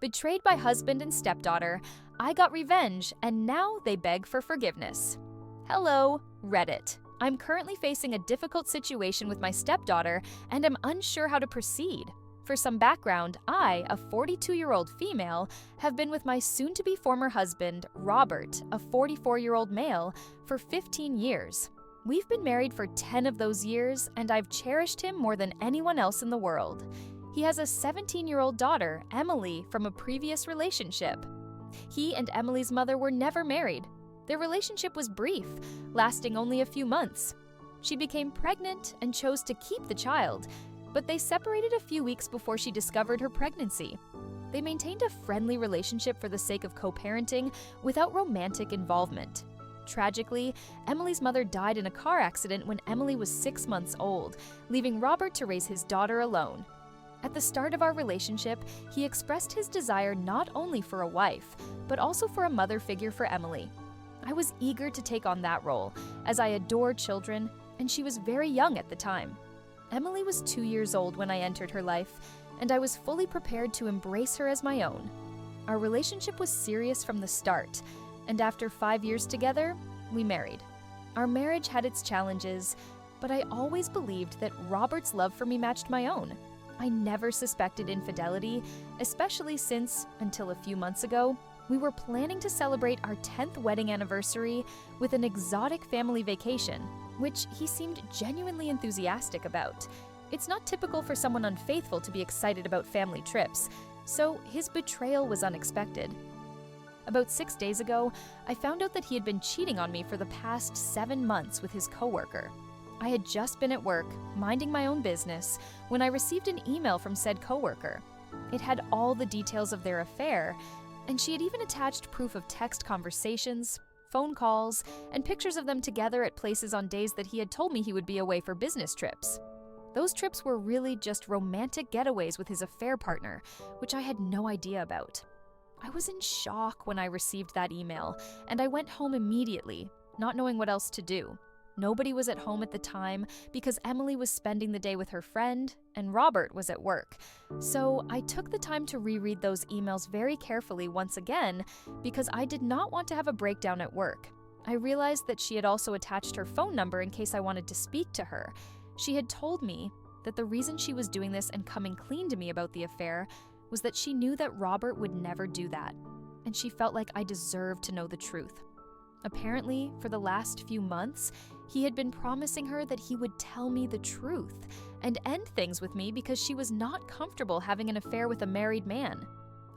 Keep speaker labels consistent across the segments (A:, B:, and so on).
A: Betrayed by husband and stepdaughter, I got revenge, and now they beg for forgiveness. Hello, Reddit. I'm currently facing a difficult situation with my stepdaughter and am unsure how to proceed. For some background, I, a 42-year-old female, have been with my soon-to-be former husband, Robert, a 44-year-old male, for 15 years. We've been married for 10 of those years, and I've cherished him more than anyone else in the world. He has a 17-year-old daughter, Emily, from a previous relationship. He and Emily's mother were never married. Their relationship was brief, lasting only a few months. She became pregnant and chose to keep the child, but they separated a few weeks before she discovered her pregnancy. They maintained a friendly relationship for the sake of co-parenting without romantic involvement. Tragically, Emily's mother died in a car accident when Emily was 6 months old, leaving Robert to raise his daughter alone. At the start of our relationship, he expressed his desire not only for a wife, but also for a mother figure for Emily. I was eager to take on that role, as I adore children, and she was very young at the time. Emily was 2 years old when I entered her life, and I was fully prepared to embrace her as my own. Our relationship was serious from the start, and after 5 years together, we married. Our marriage had its challenges, but I always believed that Robert's love for me matched my own. I never suspected infidelity, especially since, until a few months ago, we were planning to celebrate our 10th wedding anniversary with an exotic family vacation, which he seemed genuinely enthusiastic about. It's not typical for someone unfaithful to be excited about family trips, so his betrayal was unexpected. About 6 days ago, I found out that he had been cheating on me for the past 7 months with his coworker. I had just been at work, minding my own business, when I received an email from said coworker. It had all the details of their affair, and she had even attached proof of text conversations, phone calls, and pictures of them together at places on days that he had told me he would be away for business trips. Those trips were really just romantic getaways with his affair partner, which I had no idea about. I was in shock when I received that email, and I went home immediately, not knowing what else to do. Nobody was at home at the time because Emily was spending the day with her friend and Robert was at work. So I took the time to reread those emails very carefully once again because I did not want to have a breakdown at work. I realized that she had also attached her phone number in case I wanted to speak to her. She had told me that the reason she was doing this and coming clean to me about the affair was that she knew that Robert would never do that, and she felt like I deserved to know the truth. Apparently, for the last few months, he had been promising her that he would tell me the truth and end things with me because she was not comfortable having an affair with a married man.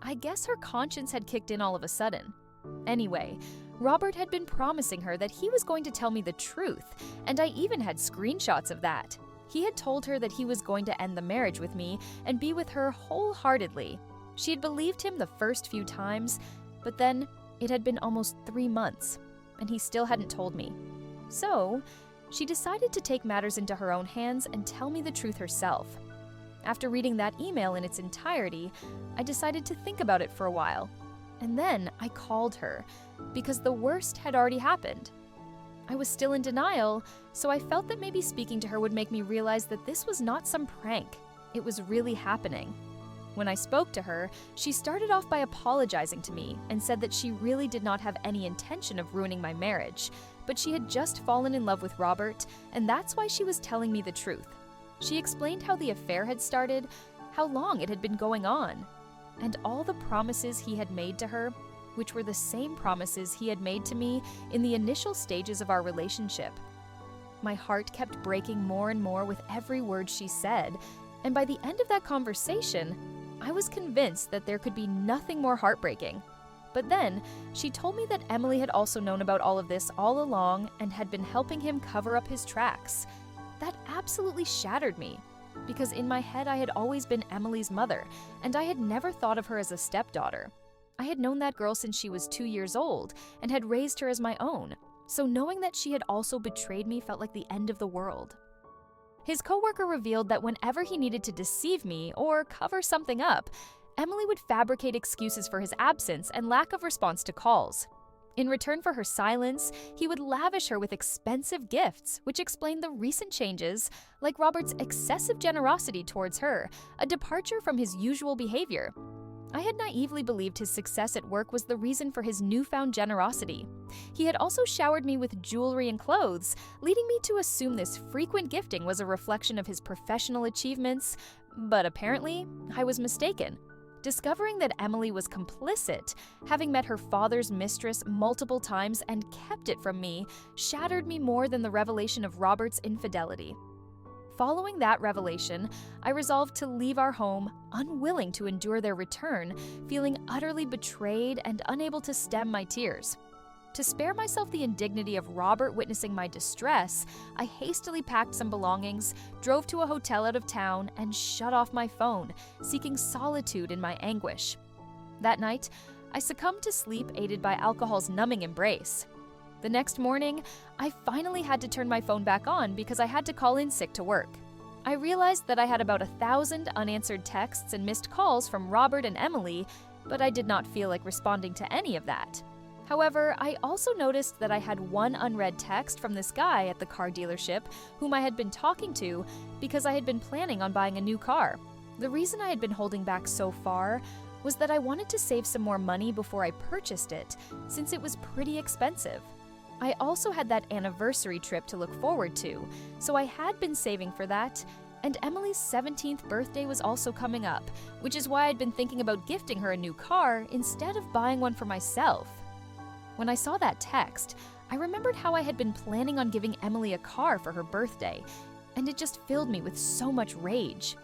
A: I guess her conscience had kicked in all of a sudden. Anyway, Robert had been promising her that he was going to tell me the truth, and I even had screenshots of that. He had told her that he was going to end the marriage with me and be with her wholeheartedly. She had believed him the first few times, but then it had been almost 3 months, and he still hadn't told me. So, she decided to take matters into her own hands and tell me the truth herself. After reading that email in its entirety, I decided to think about it for a while. And then I called her, because the worst had already happened. I was still in denial, so I felt that maybe speaking to her would make me realize that this was not some prank. It was really happening. When I spoke to her, she started off by apologizing to me and said that she really did not have any intention of ruining my marriage, but she had just fallen in love with Robert, and that's why she was telling me the truth. She explained how the affair had started, how long it had been going on, and all the promises he had made to her, which were the same promises he had made to me in the initial stages of our relationship. My heart kept breaking more and more with every word she said, and by the end of that conversation, I was convinced that there could be nothing more heartbreaking. But then, she told me that Emily had also known about all of this all along and had been helping him cover up his tracks. That absolutely shattered me, because in my head I had always been Emily's mother, and I had never thought of her as a stepdaughter. I had known that girl since she was 2 years old and had raised her as my own, so knowing that she had also betrayed me felt like the end of the world. His coworker revealed that whenever he needed to deceive me or cover something up, Emily would fabricate excuses for his absence and lack of response to calls. In return for her silence, he would lavish her with expensive gifts, which explained the recent changes, like Robert's excessive generosity towards her, a departure from his usual behavior. I had naively believed his success at work was the reason for his newfound generosity. He had also showered me with jewelry and clothes, leading me to assume this frequent gifting was a reflection of his professional achievements, but apparently, I was mistaken. Discovering that Emily was complicit, having met her father's mistress multiple times and kept it from me, shattered me more than the revelation of Robert's infidelity. Following that revelation, I resolved to leave our home, unwilling to endure their return, feeling utterly betrayed and unable to stem my tears. To spare myself the indignity of Robert witnessing my distress, I hastily packed some belongings, drove to a hotel out of town, and shut off my phone, seeking solitude in my anguish. That night, I succumbed to sleep aided by alcohol's numbing embrace. The next morning, I finally had to turn my phone back on because I had to call in sick to work. I realized that I had about 1,000 unanswered texts and missed calls from Robert and Emily, but I did not feel like responding to any of that. However, I also noticed that I had one unread text from this guy at the car dealership whom I had been talking to because I had been planning on buying a new car. The reason I had been holding back so far was that I wanted to save some more money before I purchased it, since it was pretty expensive. I also had that anniversary trip to look forward to, so I had been saving for that, and Emily's 17th birthday was also coming up, which is why I'd been thinking about gifting her a new car instead of buying one for myself. When I saw that text, I remembered how I had been planning on giving Emily a car for her birthday, and it just filled me with so much rage.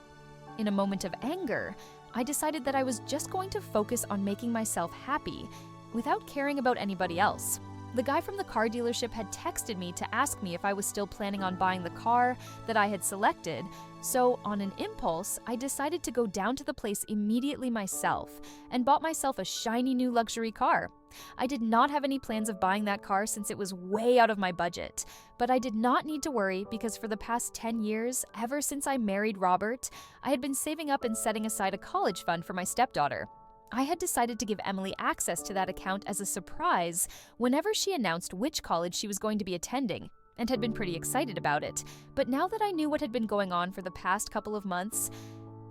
A: In a moment of anger, I decided that I was just going to focus on making myself happy, without caring about anybody else. The guy from the car dealership had texted me to ask me if I was still planning on buying the car that I had selected, so on an impulse, I decided to go down to the place immediately myself and bought myself a shiny new luxury car. I did not have any plans of buying that car since it was way out of my budget, but I did not need to worry because for the past 10 years, ever since I married Robert, I had been saving up and setting aside a college fund for my stepdaughter. I had decided to give Emily access to that account as a surprise whenever she announced which college she was going to be attending, and had been pretty excited about it. But now that I knew what had been going on for the past couple of months,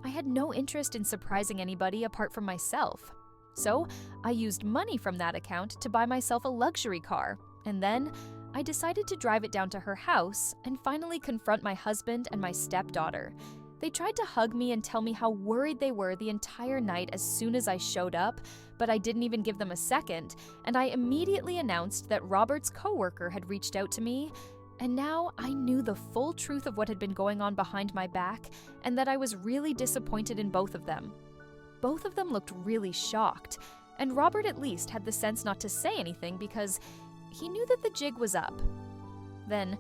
A: I had no interest in surprising anybody apart from myself. So I used money from that account to buy myself a luxury car, and then I decided to drive it down to her house and finally confront my husband and my stepdaughter. They tried to hug me and tell me how worried they were the entire night as soon as I showed up, but I didn't even give them a second, and I immediately announced that Robert's coworker had reached out to me, and now I knew the full truth of what had been going on behind my back, and that I was really disappointed in both of them. Both of them looked really shocked, and Robert at least had the sense not to say anything because he knew that the jig was up. Then,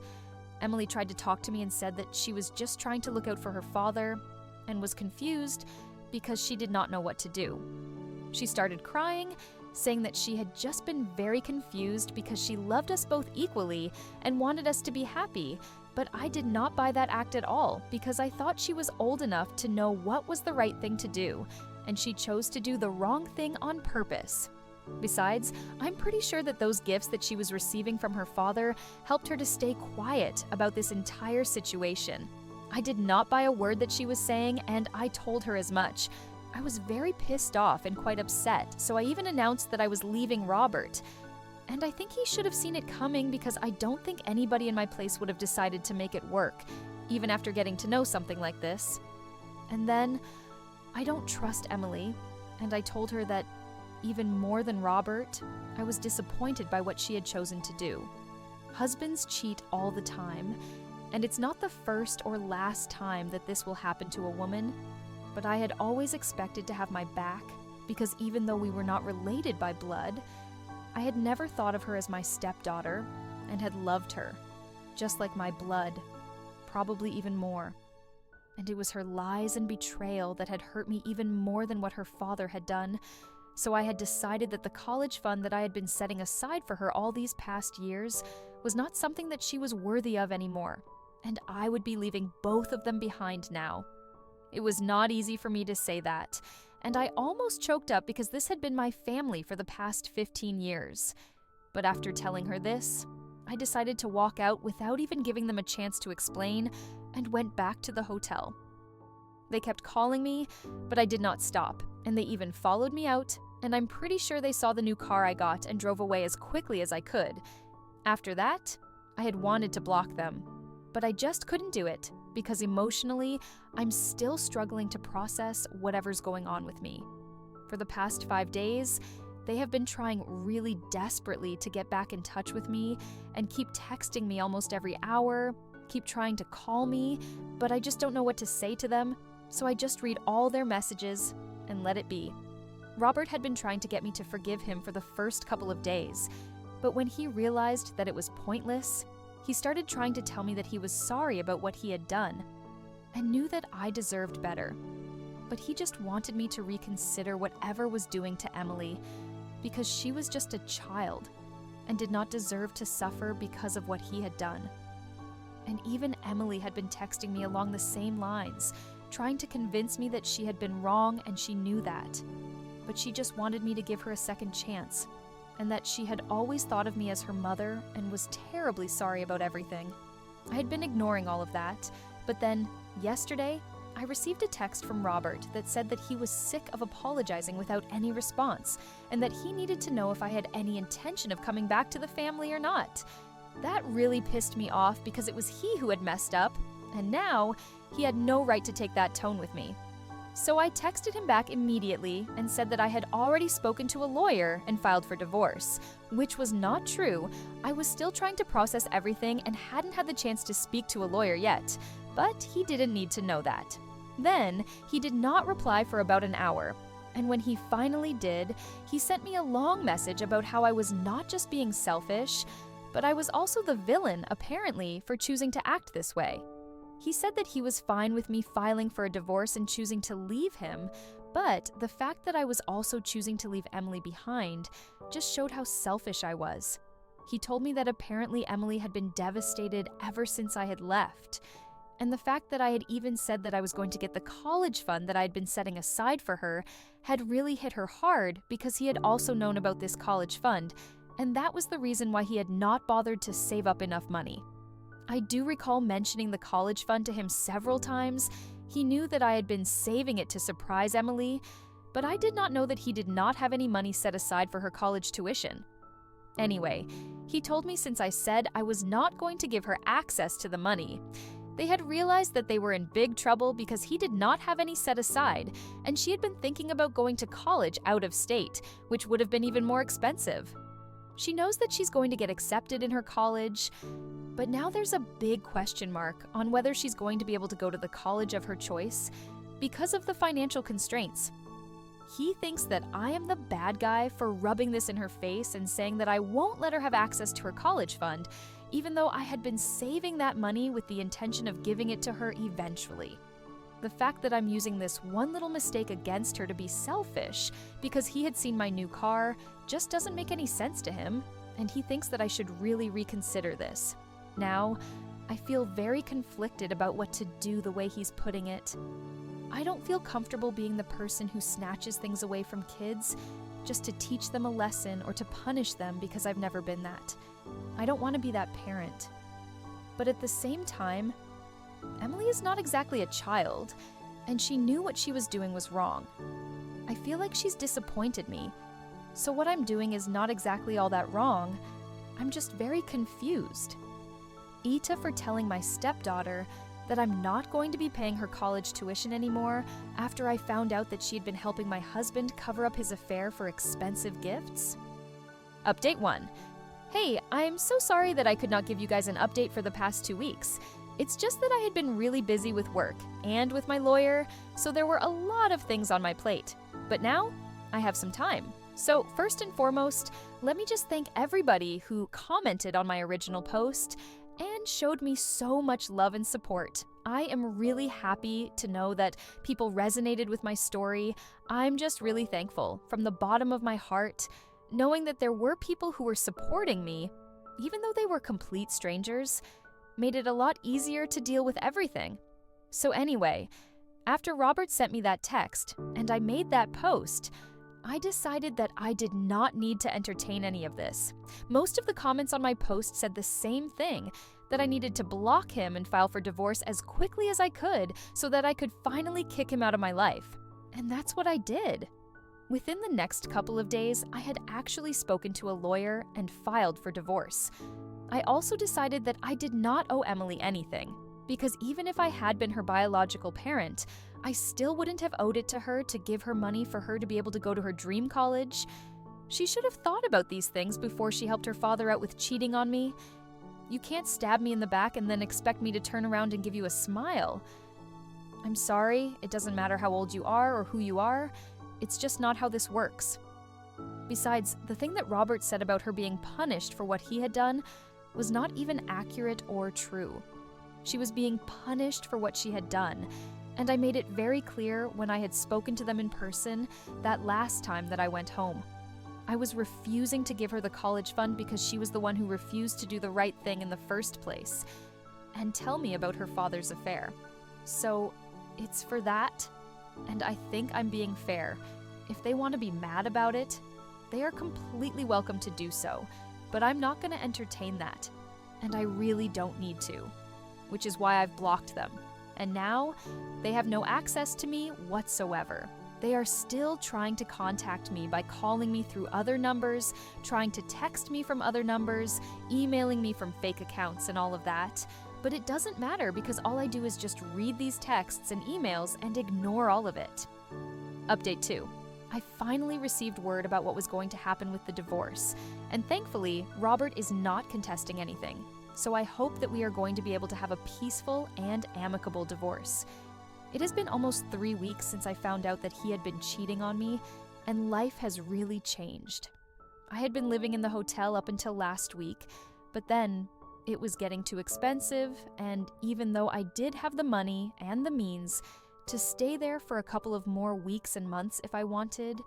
A: Emily tried to talk to me and said that she was just trying to look out for her father and was confused because she did not know what to do. She started crying, saying that she had just been very confused because she loved us both equally and wanted us to be happy, but I did not buy that act at all because I thought she was old enough to know what was the right thing to do, and she chose to do the wrong thing on purpose. Besides, I'm pretty sure that those gifts that she was receiving from her father helped her to stay quiet about this entire situation. I did not buy a word that she was saying, and I told her as much. I was very pissed off and quite upset, so I even announced that I was leaving Robert. And I think he should have seen it coming because I don't think anybody in my place would have decided to make it work, even after getting to know something like this. And then, I don't trust Emily, and I told her that even more than Robert, I was disappointed by what she had chosen to do. Husbands cheat all the time, and it's not the first or last time that this will happen to a woman, but I had always expected to have my back because even though we were not related by blood, I had never thought of her as my stepdaughter and had loved her, just like my blood, probably even more. And it was her lies and betrayal that had hurt me even more than what her father had done. So I had decided that the college fund that I had been setting aside for her all these past years was not something that she was worthy of anymore, and I would be leaving both of them behind now. It was not easy for me to say that, and I almost choked up because this had been my family for the past 15 years. But after telling her this, I decided to walk out without even giving them a chance to explain and went back to the hotel. They kept calling me, but I did not stop, and they even followed me out, and I'm pretty sure they saw the new car I got and drove away as quickly as I could. After that, I had wanted to block them, but I just couldn't do it because emotionally, I'm still struggling to process whatever's going on with me. For the past 5 days, they have been trying really desperately to get back in touch with me and keep texting me almost every hour, keep trying to call me, but I just don't know what to say to them, so I just read all their messages and let it be. Robert had been trying to get me to forgive him for the first couple of days, but when he realized that it was pointless, he started trying to tell me that he was sorry about what he had done and knew that I deserved better. But he just wanted me to reconsider whatever was doing to Emily because she was just a child and did not deserve to suffer because of what he had done. And even Emily had been texting me along the same lines, trying to convince me that she had been wrong and she knew that. But she just wanted me to give her a second chance, and that she had always thought of me as her mother and was terribly sorry about everything. I had been ignoring all of that, but then, yesterday, I received a text from Robert that said that he was sick of apologizing without any response, and that he needed to know if I had any intention of coming back to the family or not. That really pissed me off because it was he who had messed up, and now he had no right to take that tone with me. So I texted him back immediately and said that I had already spoken to a lawyer and filed for divorce, which was not true. I was still trying to process everything and hadn't had the chance to speak to a lawyer yet, but he didn't need to know that. Then, he did not reply for about an hour, and when he finally did, he sent me a long message about how I was not just being selfish, but I was also the villain, apparently, for choosing to act this way. He said that he was fine with me filing for a divorce and choosing to leave him, but the fact that I was also choosing to leave Emily behind just showed how selfish I was. He told me that apparently Emily had been devastated ever since I had left, and the fact that I had even said that I was going to get the college fund that I had been setting aside for her had really hit her hard because he had also known about this college fund, and that was the reason why he had not bothered to save up enough money. I do recall mentioning the college fund to him several times. He knew that I had been saving it to surprise Emily, but I did not know that he did not have any money set aside for her college tuition. Anyway, he told me since I said I was not going to give her access to the money, they had realized that they were in big trouble because he did not have any set aside, and she had been thinking about going to college out of state, which would have been even more expensive. She knows that she's going to get accepted in her college, but now there's a big question mark on whether she's going to be able to go to the college of her choice because of the financial constraints. He thinks that I am the bad guy for rubbing this in her face and saying that I won't let her have access to her college fund, even though I had been saving that money with the intention of giving it to her eventually. The fact that I'm using this one little mistake against her to be selfish because he had seen my new car just doesn't make any sense to him, and he thinks that I should really reconsider this. Now, I feel very conflicted about what to do the way he's putting it. I don't feel comfortable being the person who snatches things away from kids just to teach them a lesson or to punish them because I've never been that. I don't want to be that parent. But at the same time, Emily is not exactly a child, and she knew what she was doing was wrong. I feel like she's disappointed me, so what I'm doing is not exactly all that wrong. I'm just very confused. Ita for telling my stepdaughter that I'm not going to be paying her college tuition anymore after I found out that she had been helping my husband cover up his affair for expensive gifts. Update 1. Hey, I'm so sorry that I could not give you guys an update for the past 2 weeks. It's just that I had been really busy with work and with my lawyer, so there were a lot of things on my plate. But now, I have some time. So first and foremost, let me just thank everybody who commented on my original post and showed me so much love and support. I am really happy to know that people resonated with my story. I'm just really thankful from the bottom of my heart, knowing that there were people who were supporting me, even though they were complete strangers, made it a lot easier to deal with everything. So anyway, after Robert sent me that text and I made that post, I decided that I did not need to entertain any of this. Most of the comments on my post said the same thing, that I needed to block him and file for divorce as quickly as I could so that I could finally kick him out of my life. And that's what I did. Within the next couple of days, I had actually spoken to a lawyer and filed for divorce. I also decided that I did not owe Emily anything, because even if I had been her biological parent, I still wouldn't have owed it to her to give her money for her to be able to go to her dream college. She should have thought about these things before she helped her father out with cheating on me. You can't stab me in the back and then expect me to turn around and give you a smile. I'm sorry, it doesn't matter how old you are or who you are. It's just not how this works. Besides, the thing that Robert said about her being punished for what he had done was not even accurate or true. She was being punished for what she had done, and I made it very clear when I had spoken to them in person that last time that I went home. I was refusing to give her the college fund because she was the one who refused to do the right thing in the first place and tell me about her father's affair. So, it's for that, and I think I'm being fair. If they want to be mad about it, they are completely welcome to do so, but I'm not going to entertain that, and I really don't need to, which is why I've blocked them. And now, they have no access to me whatsoever. They are still trying to contact me by calling me through other numbers, trying to text me from other numbers, emailing me from fake accounts and all of that. But it doesn't matter because all I do is just read these texts and emails and ignore all of it. Update 2. I finally received word about what was going to happen with the divorce, and thankfully, Robert is not contesting anything. So I hope that we are going to be able to have a peaceful and amicable divorce. It has been almost 3 weeks since I found out that he had been cheating on me, and life has really changed. I had been living in the hotel up until last week, but then it was getting too expensive, and even though I did have the money and the means to stay there for a couple of more weeks and months if I wanted,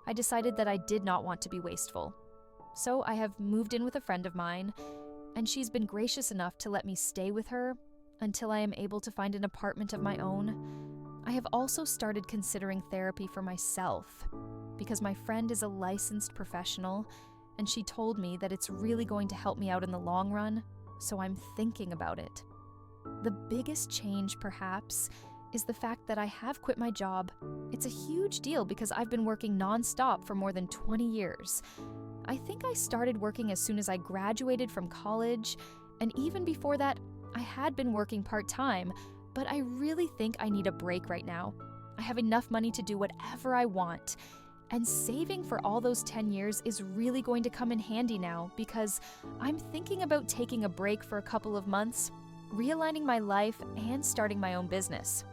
A: I decided that I did not want to be wasteful. So I have moved in with a friend of mine, and she's been gracious enough to let me stay with her until I am able to find an apartment of my own. I have also started considering therapy for myself because my friend is a licensed professional and she told me that it's really going to help me out in the long run, so I'm thinking about it. The biggest change, perhaps, is the fact that I have quit my job. It's a huge deal because I've been working non-stop for more than 20 years. I think I started working as soon as I graduated from college, and even before that, I had been working part-time, but I really think I need a break right now. I have enough money to do whatever I want, and saving for all those 10 years is really going to come in handy now because I'm thinking about taking a break for a couple of months, realigning my life, and starting my own business.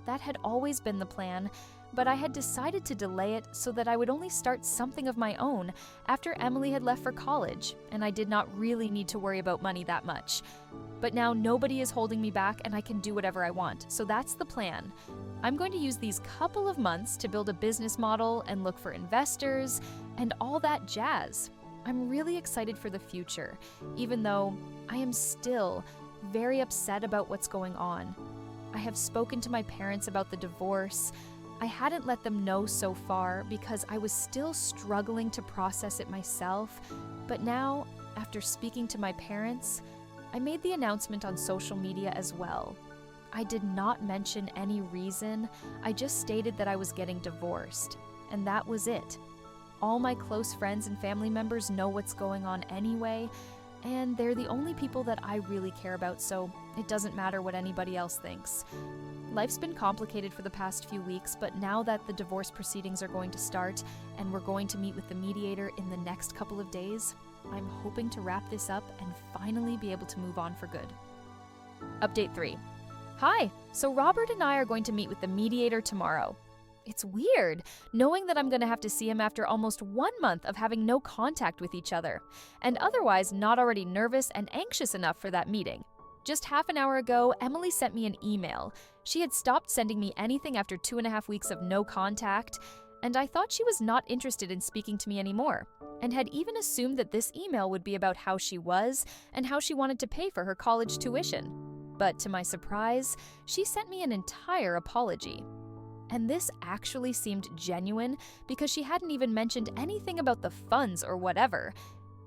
A: That had always been the plan, but I had decided to delay it so that I would only start something of my own after Emily had left for college, and I did not really need to worry about money that much. But now nobody is holding me back and I can do whatever I want, so that's the plan. I'm going to use these couple of months to build a business model and look for investors and all that jazz. I'm really excited for the future, even though I am still very upset about what's going on. I have spoken to my parents about the divorce. I hadn't let them know so far because I was still struggling to process it myself, but now, after speaking to my parents, I made the announcement on social media as well. I did not mention any reason, I just stated that I was getting divorced, and that was it. All my close friends and family members know what's going on anyway, and they're the only people that I really care about, so it doesn't matter what anybody else thinks. Life's been complicated for the past few weeks, but now that the divorce proceedings are going to start and we're going to meet with the mediator in the next couple of days, I'm hoping to wrap this up and finally be able to move on for good. Update 3. Hi, so Robert and I are going to meet with the mediator tomorrow. It's weird, knowing that I'm going to have to see him after almost 1 month of having no contact with each other, and otherwise not already nervous and anxious enough for that meeting. Just half an hour ago, Emily sent me an email. She had stopped sending me anything after 2.5 weeks of no contact, and I thought she was not interested in speaking to me anymore, and had even assumed that this email would be about how she was and how she wanted to pay for her college tuition. But to my surprise, she sent me an entire apology. And this actually seemed genuine because she hadn't even mentioned anything about the funds or whatever.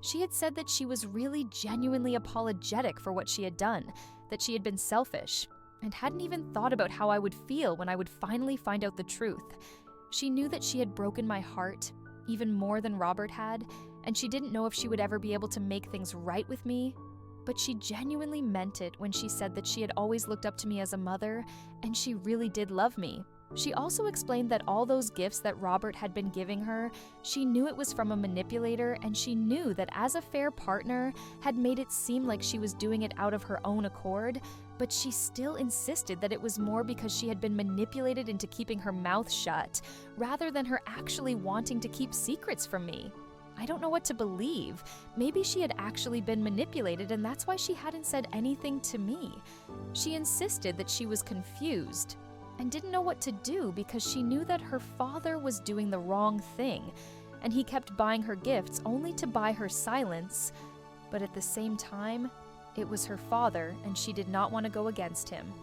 A: She had said that she was really genuinely apologetic for what she had done, that she had been selfish, and hadn't even thought about how I would feel when I would finally find out the truth. She knew that she had broken my heart, even more than Robert had, and she didn't know if she would ever be able to make things right with me. But she genuinely meant it when she said that she had always looked up to me as a mother, and she really did love me. She also explained that all those gifts that Robert had been giving her, she knew it was from a manipulator, and she knew that as a fair partner had made it seem like she was doing it out of her own accord, but she still insisted that it was more because she had been manipulated into keeping her mouth shut, rather than her actually wanting to keep secrets from me. I don't know what to believe. Maybe she had actually been manipulated, and that's why she hadn't said anything to me. She insisted that she was confused and didn't know what to do because she knew that her father was doing the wrong thing, and he kept buying her gifts only to buy her silence. But at the same time, it was her father, and she did not want to go against him.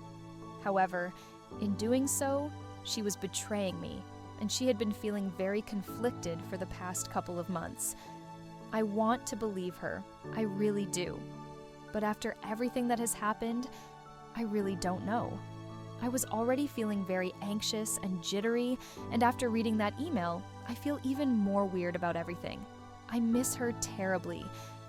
A: However, in doing so, she was betraying me, and she had been feeling very conflicted for the past couple of months. I want to believe her, I really do. But after everything that has happened, I really don't know. I was already feeling very anxious and jittery, and after reading that email, I feel even more weird about everything. I miss her terribly,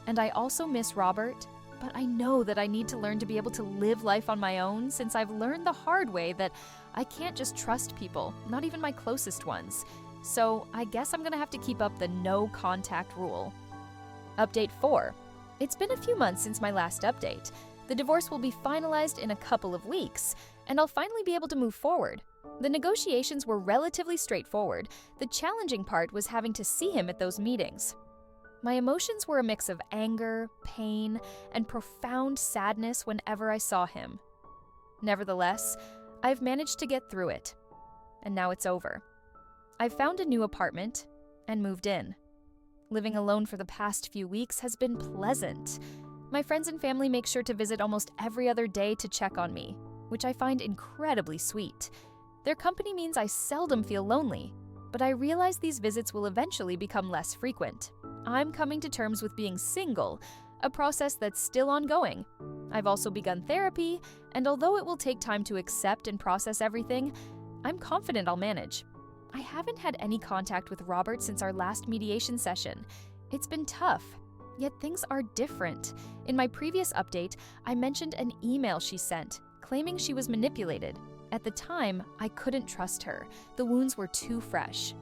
A: and I also miss Robert, but I know that I need to learn to be able to live life on my own since I've learned the hard way that I can't just trust people, not even my closest ones. So I guess I'm gonna have to keep up the no contact rule. Update 4. It's been a few months since my last update. The divorce will be finalized in a couple of weeks, and I'll finally be able to move forward. The negotiations were relatively straightforward. The challenging part was having to see him at those meetings. My emotions were a mix of anger, pain, and profound sadness whenever I saw him. Nevertheless, I've managed to get through it, and now it's over. I've found a new apartment and moved in. Living alone for the past few weeks has been pleasant. My friends and family make sure to visit almost every other day to check on me, which I find incredibly sweet. Their company means I seldom feel lonely, but I realize these visits will eventually become less frequent. I'm coming to terms with being single, a process that's still ongoing. I've also begun therapy, and although it will take time to accept and process everything, I'm confident I'll manage. I haven't had any contact with Robert since our last mediation session. It's been tough, yet things are different. In my previous update, I mentioned an email she sent, claiming she was manipulated. At the time, I couldn't trust her. The wounds were too fresh.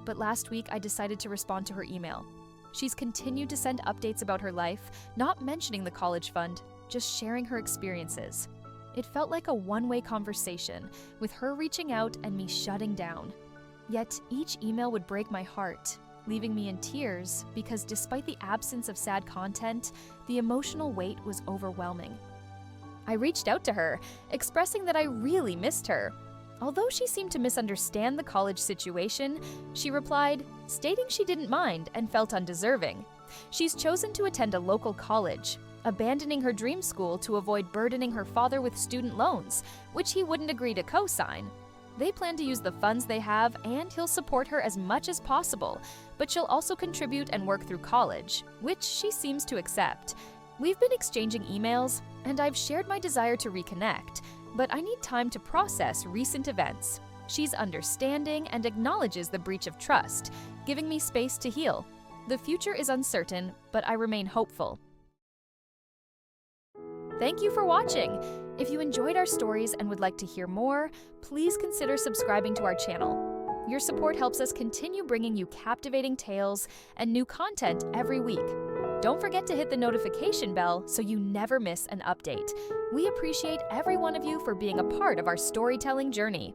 A: But last week, I decided to respond to her email. She's continued to send updates about her life, not mentioning the college fund, just sharing her experiences. It felt like a one-way conversation, with her reaching out and me shutting down. Yet each email would break my heart, leaving me in tears because despite the absence of sad content, the emotional weight was overwhelming. I reached out to her, expressing that I really missed her. Although she seemed to misunderstand the college situation, she replied, stating she didn't mind and felt undeserving. She's chosen to attend a local college, abandoning her dream school to avoid burdening her father with student loans, which he wouldn't agree to co-sign. They plan to use the funds they have, and he'll support her as much as possible, but she'll also contribute and work through college, which she seems to accept. We've been exchanging emails, and I've shared my desire to reconnect, but I need time to process recent events. She's understanding and acknowledges the breach of trust, giving me space to heal. The future is uncertain, but I remain hopeful. Thank you for watching! If you enjoyed our stories and would like to hear more, please consider subscribing to our channel. Your support helps us continue bringing you captivating tales and new content every week. Don't forget to hit the notification bell so you never miss an update. We appreciate every one of you for being a part of our storytelling journey.